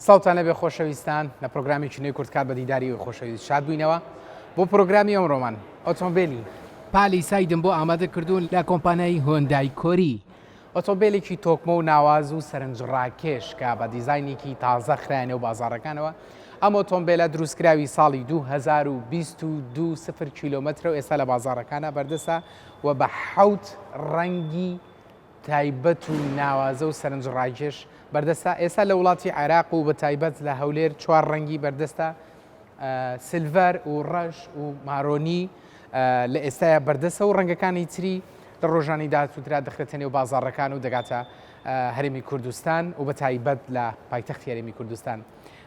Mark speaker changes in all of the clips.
Speaker 1: ساڵتان لەبێ خۆشەویستان لە پرۆگرامی نوێی کورتکار بە دیداری و خۆشەویست شاد بووینەوە بۆ پرۆگرامی ئەمڕۆمان ئۆتۆمبیلی پالیسایدم بۆ ئامادە کردوون لە کۆمپانیای هۆندای کۆری ئۆتۆمبیلێکی تۆکمە و ناواز و سەرنجڕاکێش کە بە دیزاینێکی تازە خرایانێ و بازاڕەکانەوە ئەم ئۆتۆمبیلە دروستکراوی ساڵی 2022 0 کیلۆمەترە و ئێستا لە بازاڕەکانە بەردەسە و بە حەوت ڕەنگی تایبەت و ناوازە و سەرنجڕاکێش بەردەستە ئێستا لە وڵاتی عێراق و بە تایبەت لە هەولێر چوار ڕەنگی بەردەستە سلڤەر و ڕەش و مارۆنی لە ئێستاە بەردەسە و ڕەنگەکانی تری لە ڕۆژانی داهاتووترا دەخرێتنێ و بازاڕەکان و دەگاتە هەرێمی کوردستان و بە تایبەت لە پایتەختی هەرێمی کوردستان.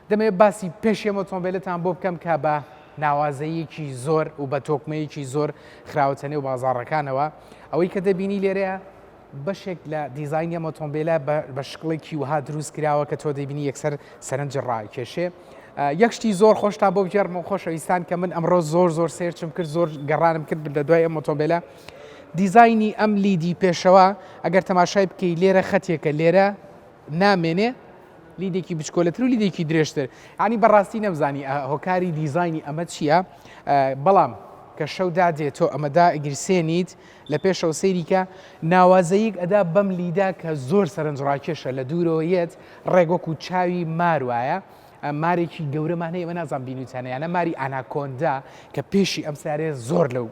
Speaker 1: دەمەوێت باسی پێشێم ئۆتۆمبیلتان بۆ بکەم کە بە ناوازەیەکی زۆر و بە تۆکمەیەکی زۆر خراوەتەنێ و بازاڕەکانەوە ئەوەی کە دەبینی لێرەیە بەشێک لە دیزاینی مۆتۆمبیلە بە شکڵێکی وها دروست کراوە کە تۆ دەبینی یەکسەر سەرنج ڕاکێشێ. یەک شتی زۆر خۆشتا بۆ بگێڕم و خۆشەویستان کە من ئەمڕۆ زۆر سێرچم کرد زۆر گەڕانم کرد لە دوای ئەم مۆتۆمبیلە دیزاینی ئەم لیدی پێشەوە ئەگەر تەماشای بکەی لێرە خەتێکە لێرە نامێنێ لیدێکی بچکۆلەتر و لیدێکی درێژتر ینی بەڕاستی نەمزانی هۆکاری دیزاینی ئەمە چییە بەڵام کە شەودا دێتۆ ئەمەدا ئەگیرسێنیت لە پێشەوە سەیریکە ناوازەیەک ئەدا بەم لیدا کە زۆر سەرنجڕاکێشە لە دوورەوەیەت ڕێگۆک و چاوی مار وایە مارێکی گەورەمان هەیە ئەمە نازان بینوتانەیانە ماری ئاناکۆندا کە پێشی ئەم سارێ زۆر لەو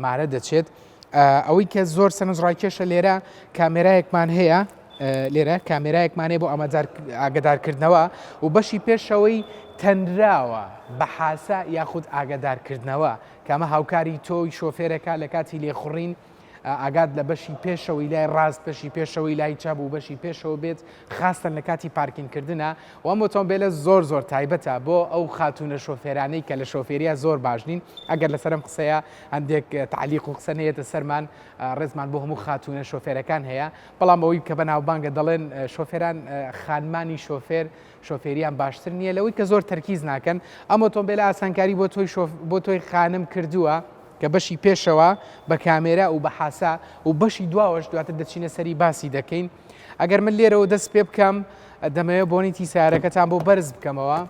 Speaker 1: مارە دەچێت ئەوەی کە زۆر سەرنجڕاکێشە لێرە کامێرایەکمان هەیە لێرە کامێرایەکمانێ بۆ ئاگدارکردنەوە و بەشی پێشەوەی تەنراوە بە حاسە یاخود ئاگدارکردنەوە کەمە هاوکاری تۆی شۆفێرەکە لە کاتی لێخوڕین ئاگات لە بەشی پێشەوەی لای ڕاست بەشی پێشەوەی لای چاپ و بەشی پێشەوە بێت خاستن لە کاتی پارکینکردنە و ئەم ئۆتۆمبیلە زۆر تایبەتە بۆ ئەو خاتونە شۆفێرانەی کە لە شۆفێریە زۆر باشنین ئەگەر لەسەرم قسەیە هەندێک تعلیق و قسە نەیەتە سەرمان ڕێزمان بۆ هەموو خاتونە شۆفێرەکان هەیە بەڵام ئەوەی کە بەناوبانگە دەڵێن شۆفێران خانمانی شۆفێریان باشتر نییە لەوەی کە زۆر تەرکیز ناکەن ئەم ئۆتۆمبیلە ئاسانکاری بۆ تۆی خانم کردووە کە بەشی پێشەوە بە کامێرا و بە حاسا و بەشی دواوەش دواتر دەچینە سەری باسی دەکەین ئەگەر من لێرەوە دەست پێ بکەم دەمەوێت بۆنیتی سیارەکەتان بۆ بەرز بکەمەوە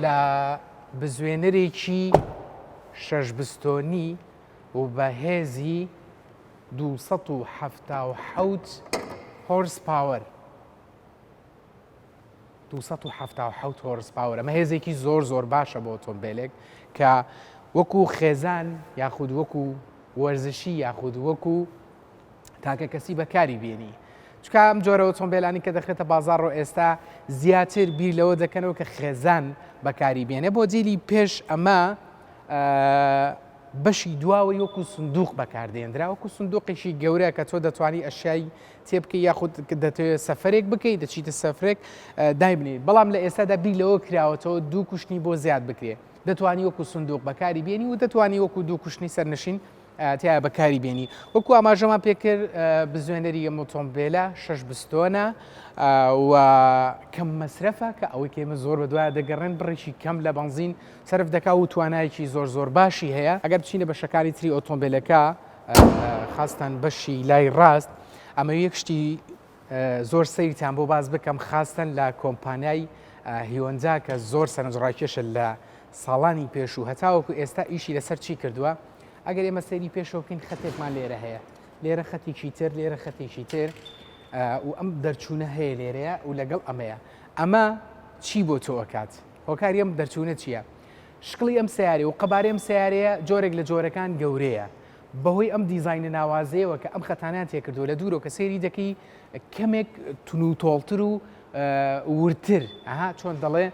Speaker 1: لە بزوێنەرێکی شەشبستۆنی و بە هێزی 277 هۆرس پاوەر 277 هۆرس پاوەر ئەمە هێزێکی زۆر باشە بۆ ئۆتۆمبیلێک کە وەکو خێزان یاخود وەکو وەرزشی یاخود وەکو تاکە کەسی بەکاری بێنی چکە ئەم جۆرە ئۆتۆمبیلانی کە دەخێتە بازار ڕۆ ئێستا زیاتر بیر لەوە دەکەنەوە کە خێزان بەکاری بێنێ بۆ جێلی پێش ئەمە بەشی دواوەی وەکو سندوق بەکاردێنرا وەکو سندوقێکی گەورە کە تۆ دەتوانی ئەشیای تێبکەی یاخود دەتوێت سەفرێک بکەیت دەچیتە سەفرێک دایبنێت بەڵام لە ئێستادا بیر لەوە کراوەتەوە دوو کوشتنی بۆ زیاد بکرێت دەتوانی وەکو سندوق بەکاری بێنی و دەتوانی وەکو دوو کوشتنی سەرنشین تیا بەکاری بێنی وەکو ئاماژەمان پێکرد بزوێنەری ئۆتۆمبیلە شەش بستۆنە و کەم مەسرەفە کە ئەوەی کێمە زۆر بەدوایە دەگەڕێن بڕێکی کەم لە بەنزین سەرف دەکا و توانایەکی زۆر باشی هەیە ئەگەر بچینە بە شەکاری تری ئۆتۆمبیلەکە خاستان بەشی لای ڕاست ئەمە یەک شتی زۆر سەیرتان بۆ باز بکەم خاستن لە کۆمپانیای هیۆندا کە زۆر سەرنجڕاکێشە لە ساڵانی پێش و هەتاوەکو ئێستا ئیشی لەسەر چی کردووە ئەگەر ئێمە سەیری پێشەوەکەین خەتێکمان لێرە هەیە لێرە خەتێکی تر لێرە خەتێکی تر و ئەم دەرچوونە هەیە لێرەیە و لەگەڵ ئەمەیە ئەمە چی بۆ تۆ ئەکات هۆکاری ئەم دەرچوونە چییە شکڵی ئەم سیارێ و قەبارەی ئەم سیارەیە جۆرێک لە جۆرەکان گەورەیە بەهۆی ئەم دیزاینە ناوازەیەوە کە ئەم خەتانیان تێکردووە لە دوورەوە کە سێری دەکەی کەمێک تون و تۆڵتر و ورتر چۆن دەڵێ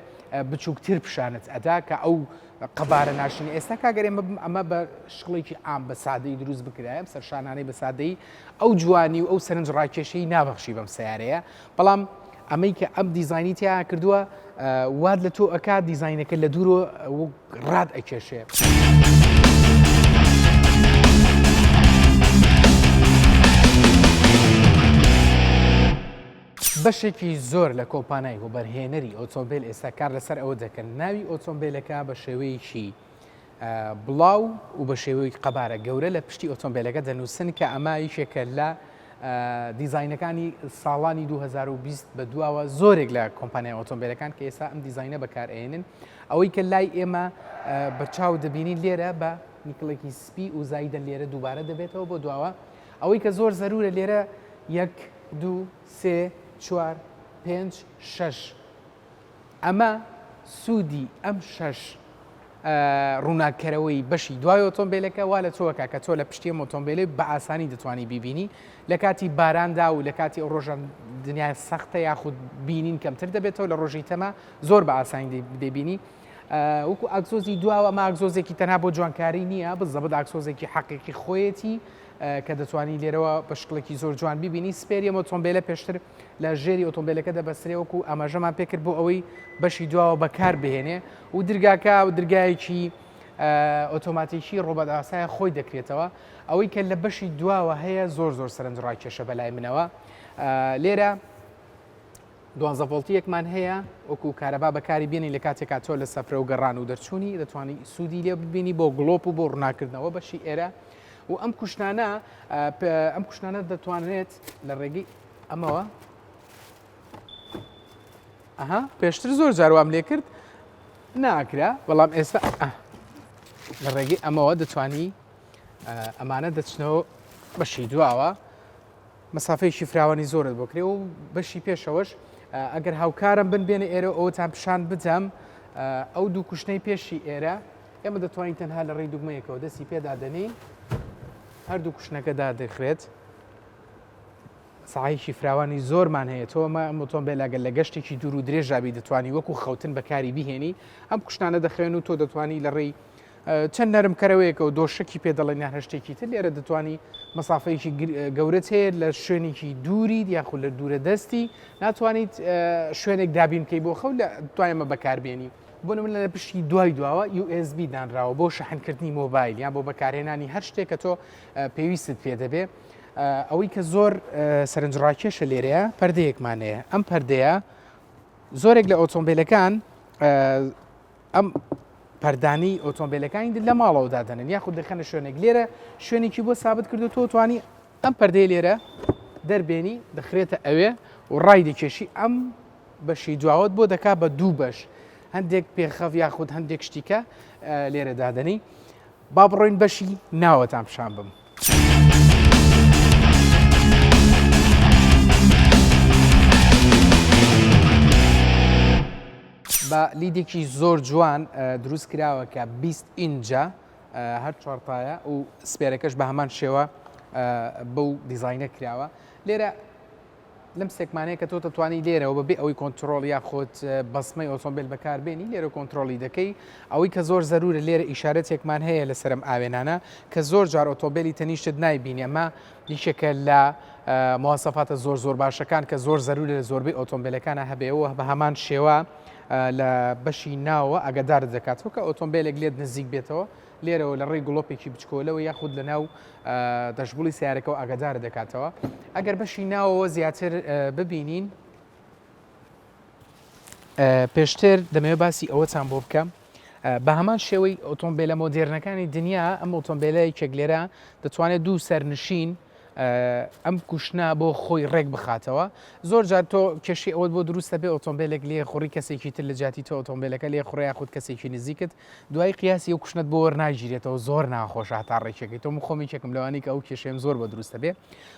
Speaker 1: بچووکتر پیشانت ئەدا کە ئەو قەبارە ناشنی ئێستا کاگەر ئەمە بە شقڵێکی ئام بە سادەی دروست بکرایە سەر شانانەی بە سادەی ئەو جوانی و ئەو سەرنج ڕاکێشەی نابەخشی بەم سیارەیە بەڵام ئەمەی کە ئەم دیزاینی تیا کردووە واد لە تۆ ئەکات دیزاینەکە لە دوورۆ ڕاد ئەکێشێ. بەشێکی زۆر لە کۆمپانای و بەرهێنەری ئۆتۆمبیل ئێستا کار لەسەر ئەوە دەکەن ناوی ئۆتۆمبیلەکە بە شێوەیەکی بڵاو و بە شێوەی قەبارە گەورە لە پشتی ئۆتۆمبیلەکە دەنووسن کە ئەمە یشێکە لە دیزاینەکانی ساڵانی 2020 بە دواوە زۆرێک لە کۆمپانیای ئۆتۆمبیلەکان کە ئێستا ئەم دیزاینە بەکارێنن ئەوەی کە لای ئێمە بەرچاو دەبینین لێرە بە نیکڵێکی سپی و زایدە لێرە دووبارە دەبێتەوە بۆ دواوە ئەوەی کە زۆر زەرورە لێرە 1 2 3 4 5 6 ئەمە سوودی ئەم 6 ڕووناکەرەوەی بەشی دوای ئۆتۆمبیلەکە وا لە تۆکە کە تۆ لە پشتی ئۆتۆمبیلی بە ئاسانی دەتوانی بیبینی لە کاتی باراندا و لە کاتی ئەو ڕۆژان دنیای سەختە یاخود بینین کەمتر دەبێتەوە لە ڕۆژی تەمە زۆر بە ئاسانی دەبینی وەکو ئاکسۆزی دواوە ما ئاکسۆزێکی تەنها بۆ جوانکاری نییە بزەبت ئاکسۆزێکی حەقیقی خۆیەتی کە دەتوانی لێرەوە بە شکڵێکی زۆر جوان ببینی سپێری ئۆتۆمبیلە پێشتر لە ژێری ئۆتۆمبیلەکە دەبەسرێ وەکو ئاماژەمان پێکرد بۆ ئەوەی بەشی دواوە بەکار بهێنێ و دەرگاکە و دەرگایەکی ئۆتۆماتیکی ڕۆبەت ئاسایە خۆی دەکرێتەوە ئەوەی کە لە بەشی دواوە هەیە زۆر سەرنجڕای کێشە بەلای منەوە لێرە 12 ڤۆڵتیەکمان هەیە وەکو کارەبا بەکاری بێنی لە کاتێکا تۆ لە سەفرە و گەڕان و دەرچوونی دەتوانی سوودی لێ ببینی بۆ گڵۆپ و بۆ ڕووناکردنەوە بەشی ئێرە و ئەم کوشتانە دەتوانێت لە ڕێگەی ئەمەوە پێشتر زۆر جاروام لێ کرد ناکرا بەڵام ئێستا لە ڕێگەی ئەمەوە دەتوانی ئەمانە دەچنەوە بەشی دواوە مەسافەیەکی فراوانی زۆرت بۆ کرێ و بەشی پێشەوەش ئەگەر هاوکارم بنبێنە ئێرە ئەوتان پیشان بدەم ئەو دوو کوشتەی پێشی ئێرە ئێمە دەتوانین تەنها لە ڕێی دوگمەیەکەوە دەستی پێدادەنین هەردوو کوشتەکەدا دەخرێت ساعیشی فراوانی زۆرمان هەیە تۆ ئەمە ئۆتۆمبیلەگەر لە گەشتێکی دوور و درێژابی دەتوانی وەکو خەوتن بەکاری بهێنی ئەم کوشتانە دەخوێن و تۆ دەتوانی لە ڕێی چەند نەرمکەرەوەیەکە و دۆشکی پێ دەڵێن یا هەشتێکی تر لێرە دەتوانی مەسافەیەکی گەورەت هەیە لە شوێنێکی دووری یاخود لە دوورە دەستی ناتوانیت شوێنێک دابین بکەی بۆ خەو لە توانێمە بەکاربێنی بۆ نمونە لە پشتی دوای دواوە USB دانراوە بۆ شەحنکردنی مۆبایل یان بۆ بەکارهێنانی هەر شتێک کە تۆ پێویستت پێ دەبێ ئەوەی کە زۆر سەرنجڕاکێشە لێرەیە پەردەیەکمانەیە ئەم پەردەیە زۆرێک لە ئۆتۆمبیلەکان ئەم پەردانی ئۆتۆمبیلەکانی لە ماڵەوە دادەنن یاخود دەخەنە شوێنێک لێرە شوێنێکی بۆ سابت کردو تۆ توانی ئەم پەردەی لێرە دەربێنی دەخرێتە ئەوێ و ڕای دەکێشی ئەم بەشی دواوت بۆ دەکا بە دوو بەش هەندێک پێخەف یاخود هەندێک شتیکە لێرە دادەنی با بڕۆین بەشی ناوەتان پیشان بم. بە لیدێکی زۆر جوان دروست کراوە کە 20 ئینجە هەر چوارتایە و سپێرەکەش بە هەمان شێوە بەو دیزاینە کراوە لێرە لەم سێکمانەیە کە تۆ دەتوانی لێرەوە بەبێ ئەوەی کۆنتترۆل یا خۆت بەسمەی ئۆتۆمبیل بەکاربێنی لێرە کۆنتترۆلی دەکەی ئەوەی کە زۆر زەرورە لێرە ئیشارەتێکمان هەیە لە سەرم ئاوێنانە کە زۆر جار ئۆتۆمبیلی تەنیشت نایبینی ئەمە دیشەکە لە مواصفاتە زۆر باشەکان کە زۆر زەرورە لە زۆربەی ئۆتۆمبیلەکانە هەبێەوە بە هەمان شێوە لە بەشی ناوە ئەگەدارت دەکاتەوە کە ئۆتۆمبیلێک لێت نزیک بێتەوە لێرەوە لە ڕێی گڵۆپێکی بچکۆلەوە یاخود لە ناو دەشبوڵی سیارەکەەوە ئاگادار دەکاتەوە ئەگەر بەشی ناوەوە زیاتر ببینین پێشتر دەمەوێت باسی ئەوەتان بۆ بکەم بە هەمان شێوەی ئۆتۆمبیلە مۆدێرنەکانی دنیا ئەم ئۆتۆمبیلای کێکلێرە دەتوانێت دوو سەرنشین ئەم کوشتە بۆ خۆی ڕێک بخاتەوە زۆر جار تۆ کێشی ئەوت بۆ دروستە بێ ئۆتۆمبیلێک لێ خوڕی کەسێکی تر لە جاتی تۆ ئۆتۆمبیلەکە لێ خوڕی یاخود کەسێکی نزیکت دوای قیاسی ئەو کوشتت بۆ وەرناگیرێتەوە زۆر ناخۆشە تا ڕێکێکی تۆ خۆمی چێکم لەوانی کە ئەو کێشەیەم زۆر بە دروستە بێ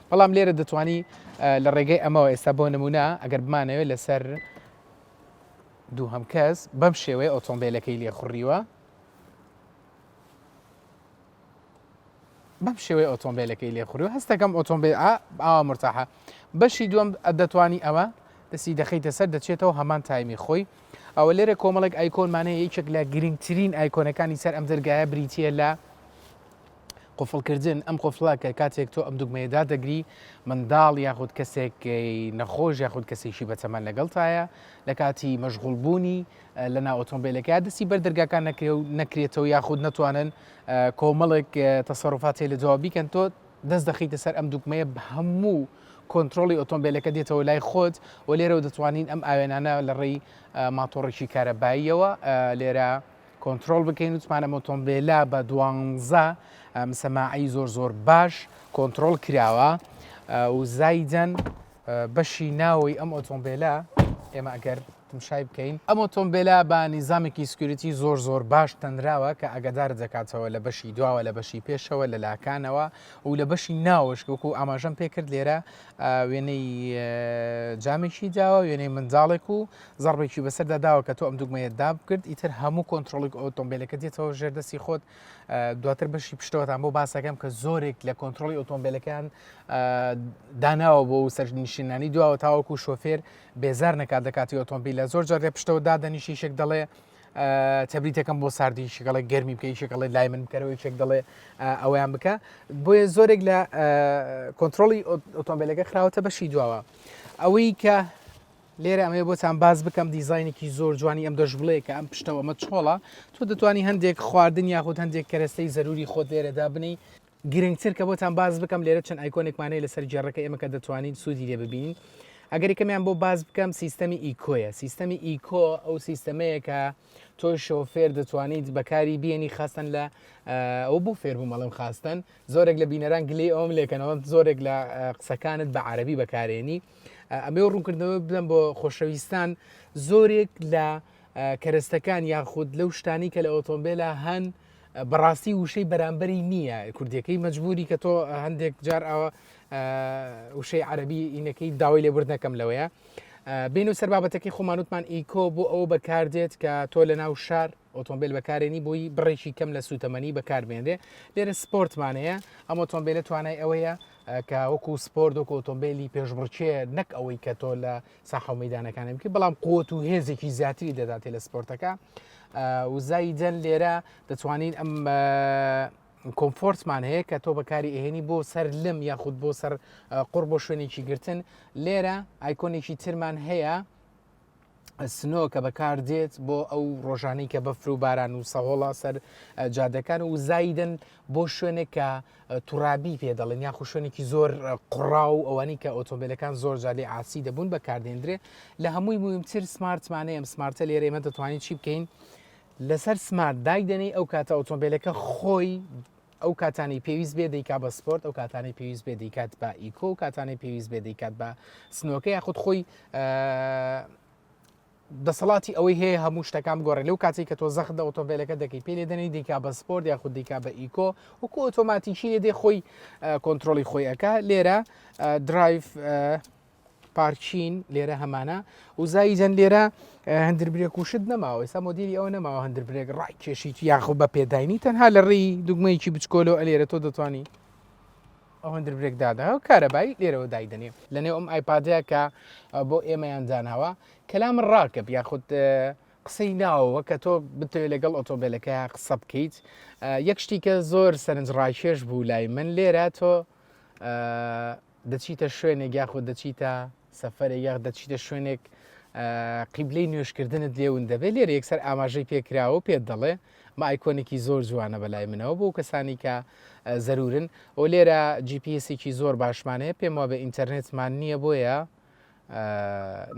Speaker 1: بەڵام لێرە دەتوانی لە ڕێگەی ئەمەوە ئێستا بۆ نمونە ئەگەر بمانەوێت لەسەر دوو هەم کەس بەم شێوەیە ئۆتۆمبیلەکەی لێ خوڕیوە بەم شێوەیە ئۆتۆمبیلەکەی لێ خوڕی و هەستەکەم ئۆتۆمبیل ئاوا مرتاحە بەشی دووەم دەتوانی ئەوە دەستی دەخەیتە سەر دەچێتەوە هەمان تایمی خۆی ئەوە لێرە کۆمەڵێک ئایکۆنمانەیە یەکێک لە گرنگترین ئایکۆنەکانی سەر ئەم دەرگایە بریتیە لە قفڵکردن ئەم قفڵە کە کاتێک تۆ ئەم دوگمەیەدا دەگری منداڵ یاخود کەسێک نەخۆش یاخود کەسێکی بەتەمەن لەگەڵتایە لە کاتی مەشغوڵبوونی لە ناو ئۆتۆمبیلەکە دەستی بەردەرگاکان نەکرێتەوە یاخود نەتوانن کۆمەڵێک تەسەڕوفاتی لە جواب بیکەن تۆ دەست دەخیتە سەر ئەم دوگمەیە بە هەموو کۆنتترۆلی ئۆتۆمبیلەکە دێتەوە لای خۆت و لێرەوە دەتوانین ئەم ئاوێنانە لە ڕێی ماتۆڕێکی کارەباییەوە لێرە کۆنتترۆل بکەین وتمانە ئۆتۆمبیلە بە 12 سەماعی زۆر باش کۆنتترۆل کراوە و زایدەن بەشی ناوەی ئەم ئۆتۆمبیلە ئێمە ئەگەر تمشای بکەین ئەم ئۆتۆمبیلە بە نیزامێکی سکیوریتی زۆر باش تەنراوە کە ئەگەدار دەکاتەوە لە بەشی دواوە لە بەشی پێشەوە لە لاکانەوە و لە بەشی ناوەش وەکو ئاماژەم پێکرد لێرە وێنەی جامێکی داوە وێنەی منداڵێک و زەڕبێکی بەسەردا داوە کە تۆ ئەم دوگمەیە داب کرد ئیتر هەموو کۆنتترۆلی ئۆتۆمبیلەکە دێتەوە ژێردەستی خۆت دواتر بەشی پشتەوەتان بۆ باسەکەم کە زۆرێک لە کۆنتترۆلی ئۆتۆمبیلەکان داناوە بۆ سەرنشینانی دواوە تاوەکو شۆفێر بێزار نەکات دەکاتی ئۆتۆمبیلە زۆر جار لێ پشتەوە دادەنیشی شێک دەڵێ تەبریتەکەم بۆ ساردی شگەڵی گەرمی بکەی شگەڵی لای من بکەرەوەی شێک دەڵێ ئەویان بکە بۆیە زۆرێک لە کۆنتترۆلی ئۆتۆمبیلەکە خراوەتە بەشی دواوە ئەوەی کە لێرە ئەمێ بۆتان باز بکەم دیزاینێکی زۆر جوانی ئەم دەژبڵەیە کە ئەم پشتەوە ئەمە چۆڵە تۆ دەتوانانی هەندێک خواردن یاخود هەندێک کەرەستەی زەروری خۆت لێرەدا بنی گرنگتر کە بۆتان باز بکەم لێرە چەند ئایکۆنێکمانەیە لەسەر جێڕەکە ئێمە کە دەتوانین سوودی لێ ببینین ئەگەر یەکەمیان بۆ باز بکەم سیستەمی ئیکۆیە سیستەمی ئیکۆ ئەو سیستەمەیە کە تۆ شۆفێر دەتوانیت بەکاری بێنی خاستن لە ئەو بۆ فێربوو مەڵم خاستن زۆرێک لە بینەران گلێ ئەوم لێکەنەوە زۆرێک لە قسەکانت بە عەرەبی بەکارێنی ئەمێ ڕوونکردنەوە بدەم بۆ خۆشەویستان زۆرێک لە کەرەستەکان یاخود لەو شتانی کە لە ئۆتۆمبیلە هەن بەڕاستی وشەی بەرامبەری نییە کوردیەکەی مەجبوری کە تۆ هەندێک جار ئەوە وشەی عەرەبی ئینەکەی داوای لێبوردنەکەم لەوەیە بین و سەر بابەتەکەی خۆمانوتمان ئیکۆ بۆ ئەو بەکاردێت کە تۆ لە ناو شار ئۆتۆمبیل بەکارێنی بۆی بڕێکی کەم لە سوتەمەنی بەکاربێنرێ لێرە سپۆرتمانەیە ئەم ئۆتۆمبیلە توانای ئەوەیە کە وەکو سپۆرت وەکو ئۆتۆمبیلی پێشبڕچێ نەک ئەوەی کە تۆ لە ساحە و مەیدانەکانی بکە بەڵام قوت و هێزێکی زیاتری دەداتێ لە سپۆرتەکە وزایدەن لێرە دەتوانین ئەم کۆمفۆرتمان هەیە کە تۆ بەکاری ئێهێنی بۆ سەر لم یاخود بۆ سەر قوڕ بۆ شوێنێکی گرتن لێرە ئایکۆنێکی ترمان هەیە سنۆ کە بەکار دێت بۆ ئەو ڕۆژانەی کە بەفر و باران و سەهۆڵا سەر جادەکان و زایدن بۆ شوێنێک کە تووڕابی پێدەڵێن یاخو شوێنێکی زۆر قڕا و ئەوانی کە ئۆتۆمبیلەکان زۆر جارێ ئاسی دەبوون بەکاردێنرێ لە هەمووی مهمتر سمارتمانەیە ئەم سمارتە لێرە ئێمە دەتوانین چی بکەین لەسەر سمارت دایدنەی ئەو کاتە ئۆتۆمبیلەکە خۆی ئەو کاتانی پێویست بێ دەیکا بە سپۆرت ئەو کاتانی پێویست بێ دەیکات بە ئیکۆ و کاتانی پێویست بێ دەیکات بە سنۆکە یاخود خۆی دەسەڵاتی ئەوەی هەیە هەموو شتەکان گۆڕێ لەو کاتی کە تۆ زەخت ئۆتۆمبیلەکە دەکەی پێ لێدەنی دیکا بە سپۆرت یاخود دیکا بە ئیکۆ وەکو ئۆتۆماتیکی لێ دێ خۆی کۆنتترۆلی خۆی ئەکا لێرە درایڤ پارچین لێرە هەمانە و زاییجەن لێرە هەندر برێک وشت نەماوە ئێستا مۆدیری ئەوە نەماوە هەندر برێک ڕای کێشیت یاخود بە پێداینی تەنها لە ڕێی دوگمەیەکی بچکۆلەوە لێرە تۆ دەتوانی ئەو هەندر برێک داداەوە کارەبایی لێرەوە دایدنێ لەنێو ئەم ئایپادەیە کە بۆ ئێمەیان داناوە کەلام ڕاکەب یاخود قسەی ناوەوە کە تۆ بتوێت لەگەڵ ئۆتۆمبیلەکە قسە بکەیت یەک شتی کە زۆر سەرنج ڕاکێش بوو لای من لێرە تۆ دەچیتە شوێنێک یاخود دەچیتە سەفەرێک یاخ دەچیتە شوێنێک قیبلەی نوێشکردنت لێون دەبێت لێرە یەکسەر ئاماژەی پێکراوە پێت دەڵێ مە ئایکۆنێکی زۆر جوانە بەلای منەوە بۆ کەسانی کە زەرورن ئەو لێرە GPSێکی زۆر باشمانەیە پێم وە بە ئینتەرنێتمان نییە بۆیە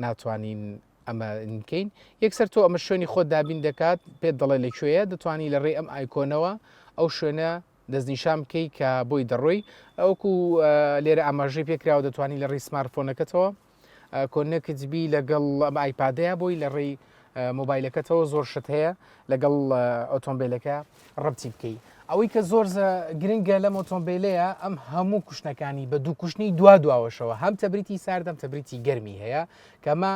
Speaker 1: ناتوانین ئەمە بکەین یەکسەر تۆ ئەمە شوێنی خۆت دابین دەکات پێت دەڵێ لەکوێیە دەتوانی لە ڕێ ئەم ئایکۆنەوە ئەو شوێنە دەستنیشان بکەی کە بۆی دەڕۆی ئەوکو لێرە ئاماژەی پێکراوە دەتوانی لە ڕێی سمارتفۆنەکەتەوە کۆنەکتبی لەگەڵ ئەم ئایپادەیە بۆی لە ڕێی مۆبایلەکەتەوە زۆر شت هەیە لەگەڵ ئۆتۆمبیلەکە ڕەبتی بکەی ئەوەی کە زۆر گرنگە لەم ئۆتۆمبیلەیە ئەم هەموو کوشتەکانی بە دوو کوشتنی دواوەشەوە هەم تەبریتی ساردەم تەبریتی گەرمی هەیە کەمە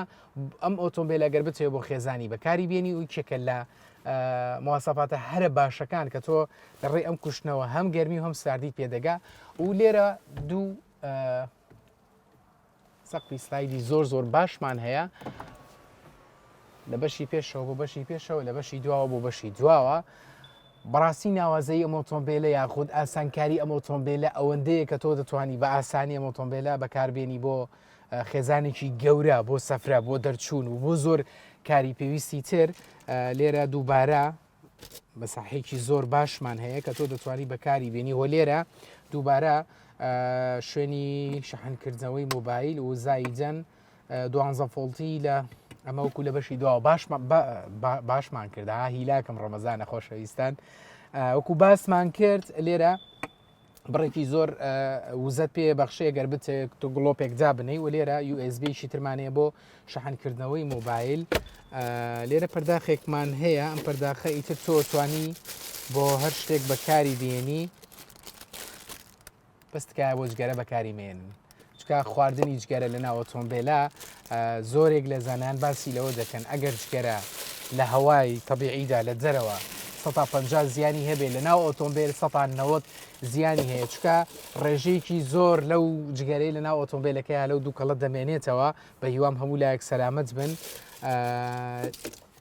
Speaker 1: ئەم ئۆتۆمبیلە گەر بچێت بۆ خێزانی بەکاری بێنی و چێکە لە مواسەفاتە هەرە باشەکان کە تۆ لە ڕێ ئەم کوشتنەوە هەم گەرمی و هەم ساردی پێدەگا و لێرە دوو سەقفی سلایدی زۆر باشمان هەیە لە بەشی پێشەوە بۆ بەشی پێشەوە لە بەشی دواوە بۆ بەشی دواوە بەڕاستی ناوازەی ئەم ئۆتۆمبیلە یاخود ئاسانکاری ئەم ئۆتۆمبیلە ئەوەندەیە کە تۆ دەتوانی بە ئاسانی ئەم ئۆتۆمبیلە بەکاربێنی بۆ خێزانێکی گەورە بۆ سەفرە بۆ دەرچوون و بۆ زۆر کاری پێویستی تر لێرە دووبارە بەساحێکی زۆر باشمان هەیە کە تۆ دەتوانی بەکاری بێنی هۆ لێرە دووبارە شوێنی شەحنکردنەوەی مۆبایل و زایدەن 12 فۆڵتی لە ئەمە وەکو لە بەشی دوا باشمان کردا هیلاکەم ڕەمەزانە خۆشەویستان وەکو باسمان کرد لێرە بڕێکی زۆر وزت پێ بەخشەیە گەر بتێک تو گڵۆپێک دابنەی و لێرە USBشی ترمانەیە بۆ شەحنکردنەوەی مۆبایل لێرە پەرداخێکمان هەیە ئەم پەرداخە ئیتر تۆتوانی بۆ هەر شتێک بەکاری بێنی بەستکایە بۆ جگەرە بەکاری مێنن چکە خواردنی جگەرە لە ناو ئۆتۆمبیلە زۆرێک لە زانان باسی لەوە دەکەن ئەگەر جگەرە لە هەوای تەبیعیدا لە جەرەوە 150 زیانی هەبێت لە ناو ئۆتۆمبیل 190 زیانی هەیە چکە ڕێژەیەکی زۆر لەو جگەرەی لە ناو ئۆتۆمبیلەکەی لەو دووکەڵە دەمێنێتەوە بە هیوام هەموو لایەک سەلامەت بن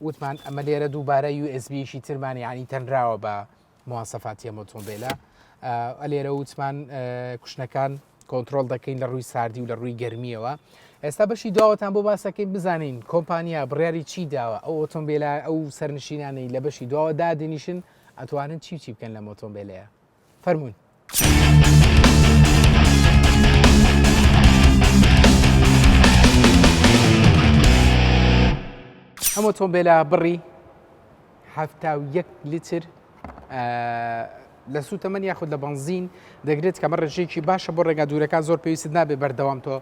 Speaker 1: وتمان ئەمە لێرە دووبارە USBشی ترمانی ینی تەنراوە بە مواسەفاتی ئۆتۆمبیلە لێرە وتمان کوشنەکان کۆنتترۆل دەکەین لە ڕووی ساردی و لە ڕووی گەرمیەوە ئێستا بەشی داوەتان بۆ باسەکەی بزانین کۆمپانیا بڕیاری چی داوە ئەو ئۆتۆمبیلە ئەو سەرنشینانەی لە بەشی داوە دادنیشن ئەتوانن چی بکەن لە ئۆتۆمبیلەیە فەرمونون. ئەم ئۆتۆمبیلە بڕی 71 لیتر لە سوتەمەنی یاخود لە بنزین دەگرێت کەمە ڕێژەیەکی باشە بۆ ڕێگا دوورەکان زۆر پێویست نابێت بەردەوام تۆ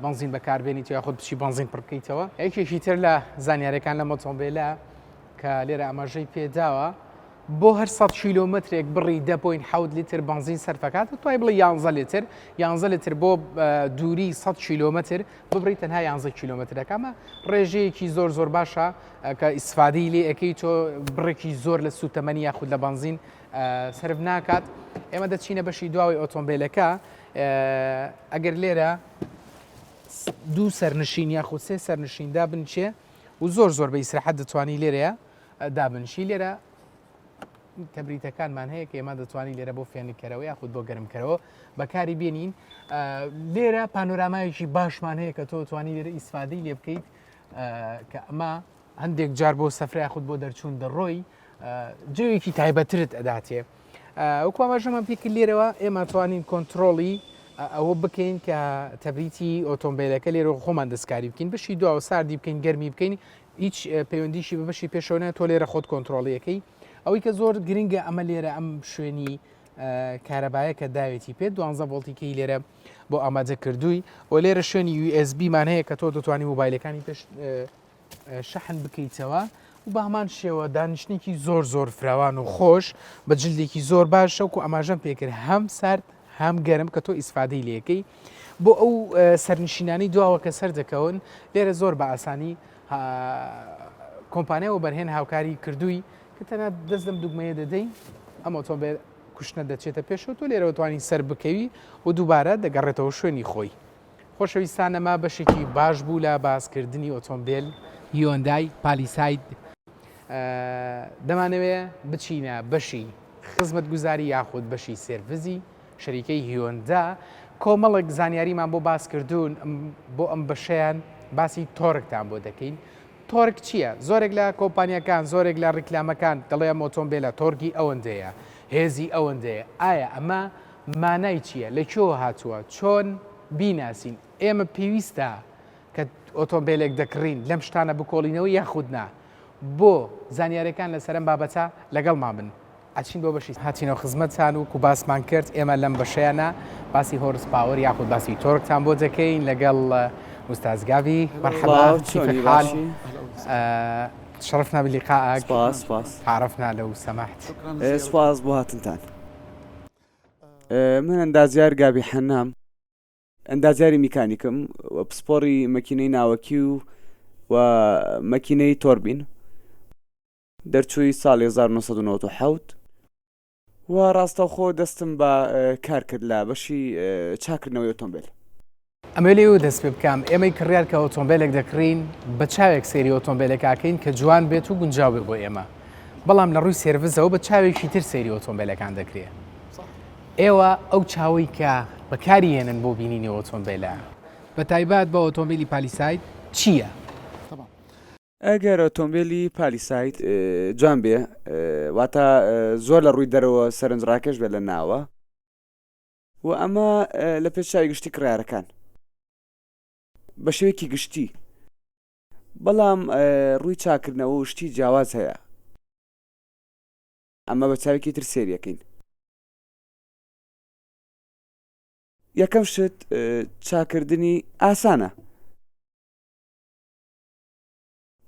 Speaker 1: بنزین بەکاربێنیت یاخود بچی بنزین پڕ بکەیتەوە یەکێکی تر لە زانیاریەکان لە ئۆتۆمبیلە کە لێرە ئاماژەی پێداوە بۆ هەر 100 کیلۆمترێک بڕی 10.7 لیتر بنزین سەرفەکات توای بڵێ 11 لیتر بۆ دووری 100 کیلۆمتر ببڕی تەنها 11 کیلۆمترەکەمە ڕێژەیەکی زۆر باشە کە ئیسفادەی لێ ئەەکەی تۆ بڕێکی زۆر لە سوتەمەنی یاخود لە بنزین سرف ناکات ئێمە دەچینە بەشی دواوی ئۆتۆمبیلەکە ئەگەر لێرە دوو سەرنشین یاخود سێ سەرنشین دابنچێ و زۆر بە ئیسراحەت دەتوانی لێرەیە دابنشی لێرە تەبریتەکانمان هەیە کە ئێمە دەتوانین لێرە بۆ فێنکەرەوە یاخود بۆ گەرمکەرەوە بەکاری بێنین لێرە پانۆرامایەکی باشمان هەیە کە تۆ توانی لێرە ئیسفادەی لێ بکەیت کە ئەمە هەندێک جار بۆ سەفرە یاخود بۆ دەرچوون دەڕۆی جوێکی تایبەترت ئەداتێ وەکو ئەمەژەمان پێکرد لێرەوە ئێمە توانین کۆنتترۆڵی ئەوە بکەین کە تەبریتی ئۆتۆمبیلەکە لێرە خۆمان دەستکاری بکەین بەشی دو ساردی بکەین گەرمی بکەین هیچ پەیوەندیشی بە بەشی پێشەوە تۆ لێرە خۆت کۆنتترۆڵیەکەی ئەوەی کە زۆر گرنگە ئەمە لێرە ئەم شوێنی کارەبایە کە داوێتی پێ 12 ڤۆڵتیکەی لێرە بۆ ئامادە کردووی و لێرە شوێنی USB-مان هەیە کە تۆ دەتوانانی مۆبایلەکانی پێش شەحن بکەیتەوە و بە هەمان شێوە دانیشتێکی زۆر فراوان و خۆش بە جلدێکی زۆر باش شەوک و ئەماژەم پێکرد هەم سارد هەم گەرم کە تۆ ئیسفادەی لێەکەی بۆ ئەو سەرنشینانی دواوە کە سەر دەکەون لێرە زۆر بە ئاسانی کۆمپانیەوە بەرهێن هاوکاری کردووی کە تەنها دەست لەم دوگمەیە دەدەی ئەم ئۆتۆمبیل کوشتنە دەچێتە پێشەوە تۆ لێرە توانی سەر بکەوی و دووبارە دەگەڕێتەوە شوێنی خۆی خۆشەویستانەما بەشێکی باش بوو لە باسکردنی ئۆتۆمبیل هیۆندای پالیساید دەمانەوێت بچینە بەشی خزمەتگوزاری یاخود بەشی سێرڤیزی شەریکەی هیۆندا کۆمەڵک زانیاریمان بۆ باس کردوون بۆ ئەم بەشەیان باسی تۆرکتان بۆ دەکەین تۆرک چییە؟ زۆرێک لە کۆمپانیەکان زۆرێک لە ڕیکلامەکان دەڵێ ئۆتۆمبیلە تۆرگی ئەوەندەیە هێزی ئەوەندەیە ئایا ئەمە مانای چییە؟ لەکوێوە هاتووە؟ چۆن بیناسین؟ ئێمە پێویستە کە ئۆتۆمبیلێک دەکڕین لەم شتانە بکۆڵینەوە یاخودنا بۆ زانیاریەکان لەسەرم بابەتە لەگەڵمان بن ئەچین بۆ بەشی هاتینەوە خزمەتتان و کو باسمان کرد ئێمە لەم بەشەیانە باسی هۆرس پاوەر یاخود باسی تۆرکتان بۆ دەکەین لەگەڵ أستاذ جافي مرحبا كيف الحال؟ تشرفنا بلقائك
Speaker 2: سباس
Speaker 1: تعرفنا لو سمحت
Speaker 2: سباس بو هاتنتان من اندازيار جابي حنام اندازياري ميكانيكم وبسبوري ماكيني ناوكيو وماكيني توربين درچوي سال 1997 وراستەوخۆ دەستم بە کار کرد لە بەشی چاکردنەوەی ئۆتۆمبیل
Speaker 1: ئەمە لێ و دەست پێ بکەم ئێمەی کڕیار کە ئۆتۆمبیلێک دەکڕین بە چاوێک سێری ئۆتۆمبیلەکەکەین کە جوان بێت و گونجاوێ بۆ ئێمە بەڵام لە ڕووی سێرڤیزەوە بە چاوێکی تر سێری ئۆتۆمبیلەکان دەکرێت ئێوە ئەو چاوی کە بەکاری هێنن بۆ بینینی ئۆتۆمبیلە بە تایبەت بە ئۆتۆمبیلی پالیساید چییە؟
Speaker 2: ئەگەر ئۆتۆمبیلی پالیساید جوان بێ واتە زۆر لە ڕووی دەرەوە سەرنجڕاکەش بێت لە ناوە و ئەمە لە پێشچاوی گشتی کڕارەکان بە شێوەیەکی گشتی بەڵام ڕووی چاکردنەوە و شتی جیاواز هەیە. ئەمە بە چاوێکی تر سێریەکەین. یەکەم شت چاکردنی ئاسانە.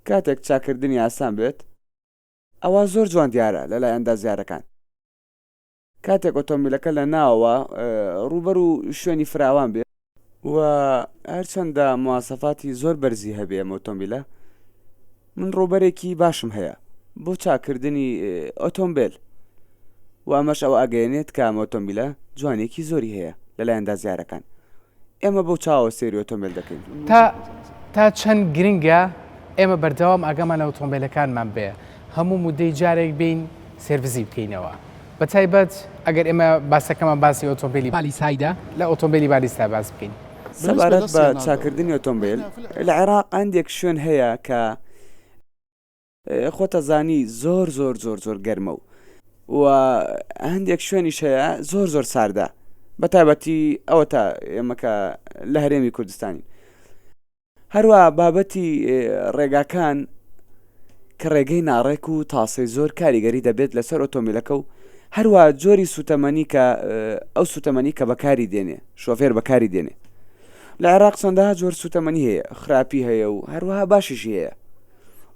Speaker 2: کاتێک چاکردنی ئاسان بێت ئەوە زۆر جوان دیارە لەلای ئەندازیارەکان. کاتێک ئۆتۆمبیلەکە لە ناوەوە ڕوبەر و شوێنی فراوان بێت و هەرچەندە مواسەفاتی زۆر بەرزی هەبێ ئەم ئۆتۆمبیلە، من ڕوبەرێکی باشم هەیە بۆ چاکردنی ئۆتۆمبیل و ئەمەش ئەوە ئەگەیەنێت کە ئەم ئۆتۆمبیلە جوانێکی زۆری هەیە لەلای ئەندازیارەکان. ئێمە بۆ چاوە سێری ئۆتۆمبیل دەکەین.
Speaker 1: تا چەند گرنگە ئێمە بەردەوام ئاگامان لە ئۆتۆمبیلەکانمان بێ هەموو مودەی جارێک بین سێرڤیزی بکەینەوە. بەتایبەت ئەگەر ئێمە باسەکەمان باسی ئۆتۆمبیلی پالیسایدا لە ئۆتۆمبیلی پالیستا باس بکەین.
Speaker 2: سەبارەت بە چاکردنی ئۆتۆمبیل لە عێراق هەندێک شوێن هەیە کە خۆتە زانی زۆر زۆر زۆر زۆر گەرمە و هەندێک شوێنیش هەیە زۆر زۆر ساردا، بەتایبەتی ئەوە تا ئێمەکە لە هەرێمی کوردستانی. هەروە بابەتی ڕێگاکان کە ڕێگەی ناڕێک و تاسەی زۆر کاریگەری دەبێت لەسەر ئۆتۆمبیلەکە و هەروە جۆری سوتەمەنی کە ئەو سوتەمەنی کە بەکاری دێنێ شۆفێر بەکاری دێنێ. لە عێراق چەندەها جۆر سوتەمەنی هەیە، خراپی هەیە و هەروەها باشیشی هەیە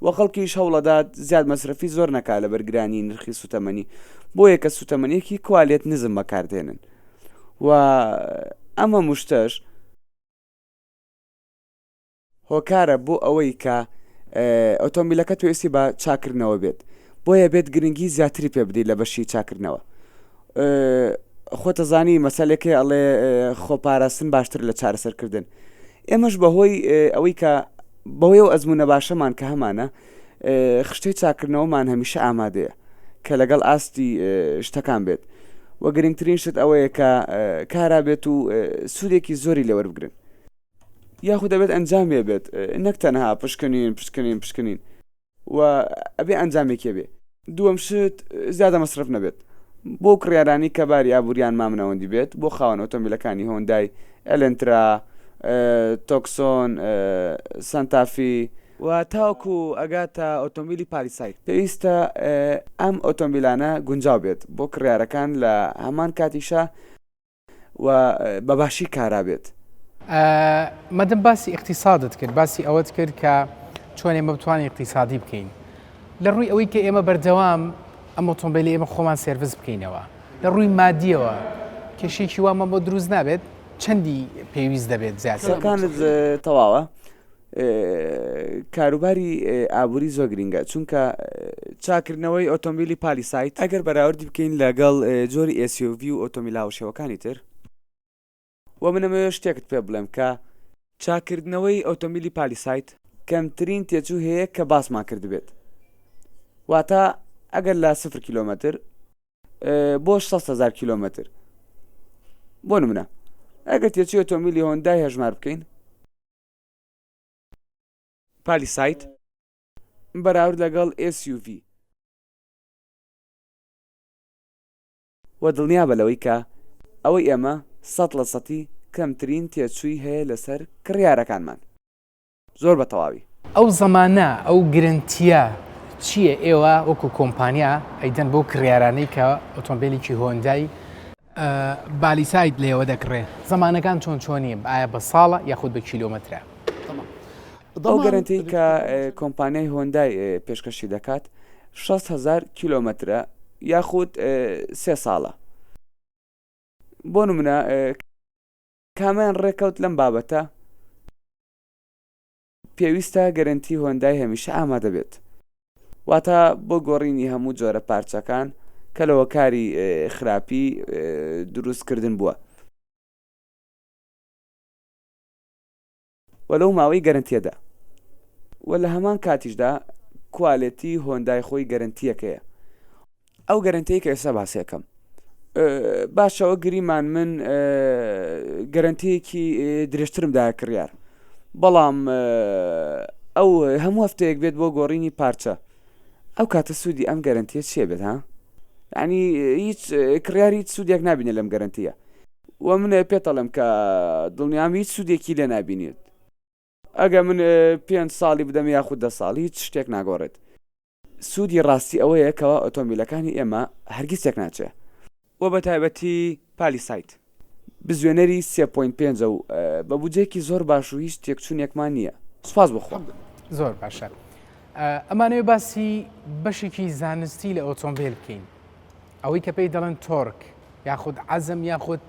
Speaker 2: و خەڵکیش هەوڵەدات زیاد مەسرفی زۆر نەکا لە بەرگرانی نرخی سوتەمەنی بۆ یەکە سوتەمەنیەکی کوالێت نزم بەکاردێنن و ئەمە مشتەش هۆکارە بۆ ئەوەی کە ئۆتۆمبیلەکە توێستی بە چاکردنەوە بێت، بۆیە بێت گرنگی زیاتری پێ بدەیت لە بەشی چاکردنەوە. خۆتە زانی مەسەلێکی ئەڵێ خۆپاراستن باشتر لە چارەسەرکردن. ئێمەش بەهۆی ئەوەی کە بەهۆی و ئەزمونە باشەمان کە هەمانە خشتەی چاکردنەوەمان هەمیشە ئامادەیە کە لەگەڵ ئاستی شتەکان بێت و گرنگترین شت ئەوەیە کە کارا بێت و سوودێکی زۆری لێوەربگرن یاخود دەبێت ئەنجامێ بێت، نەک تەنها پشکنین و ئەبێ ئەنجامێکێ بێ. دووەم شت زیادە مەسرف نەبێت بۆ کڕیارانی کە باری ئابووریان مامنەوەندی بێت بۆ خاوەن ئۆتۆمبیلەکانی هۆندای ئەلێنترا، تۆکسۆن، سانتافی و تاوەکو ئەگاتە ئۆتۆمبیلی پالیسایت. پێویستە ئەم ئۆتۆمبیلانە گونجاو بێت بۆ کڕیارەکان لە هەمان کاتیشە و بەباشی کارا بێت.
Speaker 1: مەدەم باسی اقتصادت کرد، باسی ئەوەت کرد کە چۆن ئێمە بتوانین اقتصادی بکەین لە ڕووی ئەوەی کە ئێمە بەردەوام ئەم ئۆتۆمبیلی ئێمە خۆمان سێرڤیس بکەینەوە. لە ڕووی مادیەوە کێشێکی وامە بۆ دروست نابێت، چەندی پێویست دەبێت
Speaker 2: زیاترەکانت تەواوە. کاروباری ئابووری زۆر گرنگە چونکە چاکردنەوەی ئۆتۆمبیلی پالیسایت ئەگەر بەراوردی بکەین لەگەڵ جۆری SUV و ئۆتۆمبیل هاوشێوەکانی تر و منەمەوێ شتێکت پێ بڵێم کە چاکردنەوەی ئۆتۆمبیلی پالیسایت کەمترین تێچوو هەیە کە باسمان کرد بێت، واتە ئەگەر لە 0 کیلۆمەتر بۆ 600,000 کیلۆمەتر بۆ نمونە ئەگەر تێچوی ئۆتۆمبیلی هۆندای هەژمار بکەین پالیسایت بەراورد لەگەڵ SUV و دڵنیا بە لەوەی کە ئەوەی ئێمە 100% کەمترین تێچووی هەیە لەسەر کڕیارەکانمان زۆر بە تەواوی.
Speaker 1: ئەو زەمانە ئەو گرنگتیە چییە ئێوە وەکو کۆمپانیا ئەیدەن بۆ کڕیارانەی کە ئۆتۆمبیلێکی هۆندای بالیسایت لێوە دەکڕێ؟ زەمانەکان چۆن چۆنیە؟ ئایا بە ساڵە یاخود بە کیلۆمەترە؟
Speaker 2: ئەو گەرنتی کە کۆمپانیای هۆندای پێشکەشی دەکات 6,000 کیلۆمەترە یاخود 3 ساڵە. بۆ نمونە کامیان ڕێکەوت لەم بابەتە پێویستە گەرنتی هۆندای هەمیشە ئامادە بێت، واتە بۆ گۆڕینی هەموو جۆرە پارچەکان کە لەوە کاری خراپی دروستکردن بووە و لەو ماوەی گەرنتیەدا و لە هەمان کاتیشدا کوالێتی هۆندای خۆی گەرنتیەکەیە. ئەو گەرنتەی کە ئێستا باسیەکەم باشەوە گریمان من گەرنتەیەکی درێژترمدا کڕیار، بەڵام ئەو هەموو هەفتەیەک بێت بۆ گۆڕینی پارچە. ئەو کاتە سوودی ئەم گەرنتیە چیە بێت ها؟ یعنی هیچ کڕیاری هیچ سوودێک نبینێ لەم گەرنتیە و من پێتەڵم کە دڵنیام هیچ سوودێکی لێ نبینێت ئەگە من 5 ساڵی بدەم یاخود 10 ساڵی هیچ شتێک ناگۆڕێت. سوودی ڕاستی ئەوەیە کەەوە ئۆتۆمبیلەکانی ئێمە هەرگیز تێک ناچێ. وە بە تایبەتی پالیسایت بزوێنەری 3.5 و بە بودجێکی زۆر باش و هیچ تێکچوونێکمان نییە. سوپاس بخۆم.
Speaker 1: زۆر باشە. ئەمانەوە باسی بەشێکی زانستی لە ئۆتۆمبیل بکەین. ئەوەی کە پێی دەڵێن تۆرک یاخود عەزم یاخود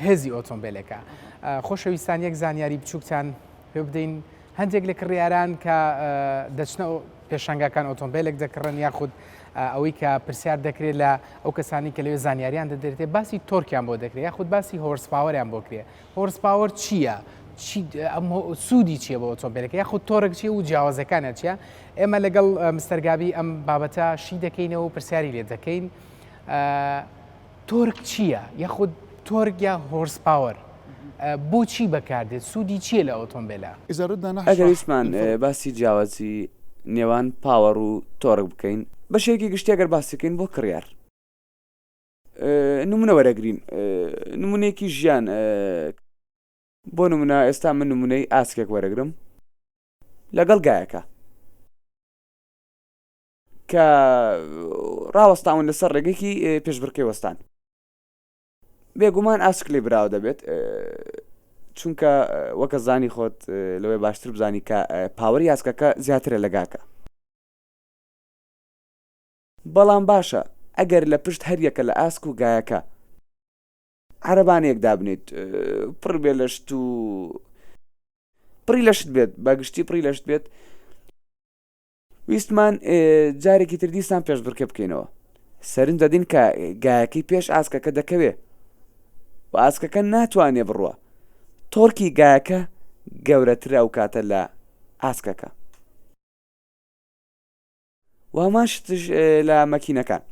Speaker 1: هێزی ئۆتۆمبیلەکە. خۆشەویستان یەک زانیاری بچووکتان پێ بدەین هەندێک لە کڕیاران کە دەچنە پێشنگاکان ئۆتۆمبیلێک دەکڕن یاخود ئەوەی کە پرسیار دەکرێت لە ئەو کەسانی کە لەوێ زانیاریان دەدرێت باسی تۆرکیان بۆ دەکرێت یاخود باسی هۆرس پاوەریان بۆ کرێ. هۆرس پاوەر چییە؟ سوودی چییە بە ئۆتۆمبیلەکە یاخود تۆرک چیە و جیاوازەکانە چیە؟ ئێمە لەگەڵ مستەرگابی ئەم بابەتە شی دەکەینەوە و پرسیاری لێ دەکەین. تۆرک چییە؟ یاخود تۆرک یا هۆرس پاوەر بۆچی بەکاردێت؟ سوودی چییە لە ئۆتۆمبیلە؟
Speaker 2: ئەگەر ویسمان باسی جیاوازی نێوان پاوەڕ و تۆرک بکەین بەشێکی گشتێگەر باسیکەین بۆ کڕیار. نمونە وەرەگرین نمونەیەکی ژیان بۆ نمونە ئێستا من نمونەی ئاسکێک وەرەگرم لەگەڵ گایەکە کە ڕاوەستاون لەسەر ڕێگەیەکی پێشبڕکەی وەستان. بێگومان ئاسک لێ براوە دەبێت چونکە وەکە زانی خۆت لەوەی باشتر بزانی کە پاوەری ئاسکەکە زیاترە لە گاکە. بەڵام باشە ئەگەر لە پشت هەریەکە لە ئاسک و گایەکە عەرەبانەیەک دابنیت پڕ بێ لەشت و پڕی لەشت بێت بەگشتی پڕی لەشت بێت ویستمان جارێکی تر دیسان پێشبڕکێ بکەینەوە. سەرنج دەدین کە گایەکەی پێش ئاسکەکە دەکەوێ و ئاسکەکە ناتوانێ بڕوە. تۆرکی گایەکە گەورەترە ئەو کاتە لە ئاسکەکە. وامان شتش لە مەکینەکان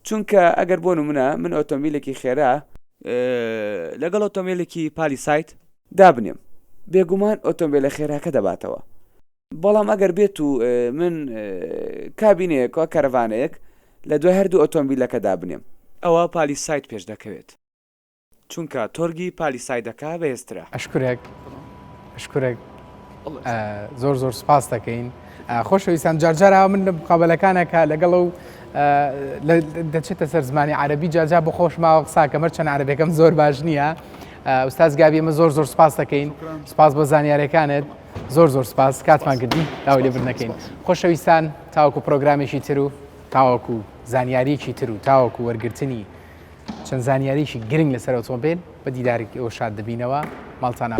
Speaker 2: چونکە ئەگەر بۆ نمونە من ئۆتۆمبیلێکی خێرا لەگەڵ ئۆتۆمبیلێکی پالیسایت دابنێم بێگومان ئۆتۆمبیلە خێراکە دەباتەوە. بەڵام ئەگەر بێت و من کابینەیەکەوە کەرەڤانەیەک لە دوای هەردوو ئۆتۆمبیلەکە دابنێم ئەوە پالیسایت پێش دەکەوێت چونکە تۆرگی پالیسایدەکە بەهێزترە.
Speaker 1: ئەشکورێک زۆر سپاس دەکەین. خۆشەویستان جارجارەوە من لە مقابلەکانەکە لەگەڵ و دەچێتە سەر زمانی عەرەبی جارجار بۆ خۆشماوە قساکە مەرچەند عەرەبیەکەم زۆر باش نییە. ئوستاز گابی ئەمە زۆر سپاس دەکەین. سپاس بۆ زانیاریەکانت زۆر سپاس کاتمان کردی داوای لێبر نەکەین. خۆشەویستان تاوەکو پرۆگرامێکی تر و تاوەکو زانیاریەکی تر و تاوەکو وەرگرتنی چەند زانیاریشی گرنگ لەسەر ئۆتۆمبیل بە دیدارێکی ئەوە شاد دەبینەوە. ماڵتان